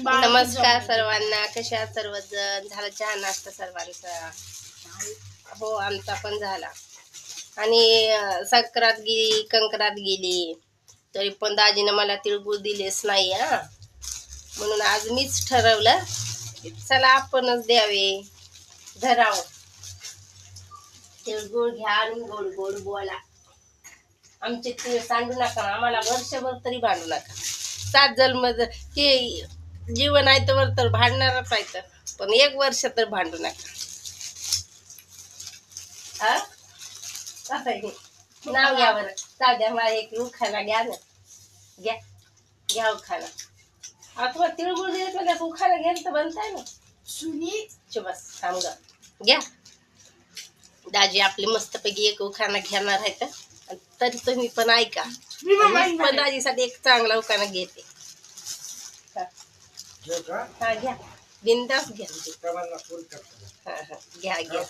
नमस्कार सर्वांना, कशा आहात सर्वजण? झाला चहा नाश्ता सर्वांचा? हो, आमचा पण झाला. आणि संक्रांत गेली, कंक्रांत गेली, तरी पण दाजीनं मला तिळगुळ दिलेच नाही हा. म्हणून आज मीच ठरवलं की चला आपणच द्यावे, धरावं. तिळगुळ घ्या आणि गोड गोड बोला. आमचे तीळ सांडू नका, आम्हाला वर्षभर तरी भांडू नका. 7 जन्म की जीवन आहे तर भांडणारच आहे, पण 1 वर्ष तर भांडू नका. नाव घ्या बरं. साध्या मला एक उखाणा घ्या ना. घ्या घ्या उखाणा. तुम्हाला तिळगुळ दिले म्हणजे उखाणा घ्यायला तर बनताय ना. बस थांब ग. घ्या दाजी आपली मस्तपैकी एक उखाणा घेणार आहे तर, तरी तुम्ही पण ऐका. मी पण दाजीसाठी एक चांगला उखाणा घेते. हा घ्या, बिंदास घ्या. घ्या घ्या.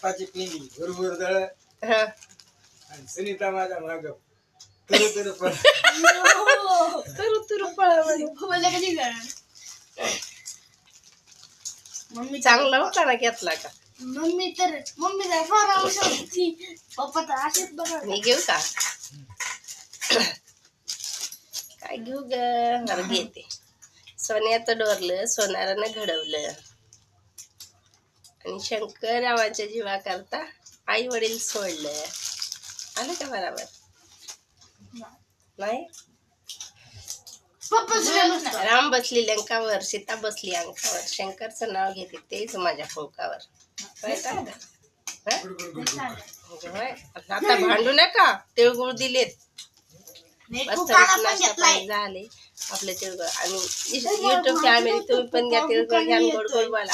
सुनीता माझ्या माग मम्मी चांगला उखाणा घेतला का? मम्मी पप्पा तर असेच बघा. मी घेऊ का? काय घेऊ ग? घेते. सोन्याचं डोरलं सोनारानं घडवलं, आणि शंकररावाच्या जीवा करता आई वडील सोडलं. आलं का बरोबर? नाही. राम बसली लंकावर, सीता बसली अंकावर, शंकरचं नाव घेते तेच माझ्या पंखावर. आता भांडू नका, तिळगुळ दिलेत. झाले आपले तिळगुळ. आणि युट्यूब फॅमिली तुम्ही पण घ्या तिळगुळ घ्या, गोड गोड बोला,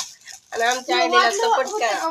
आणि आमच्या आईला सपोर्ट करा.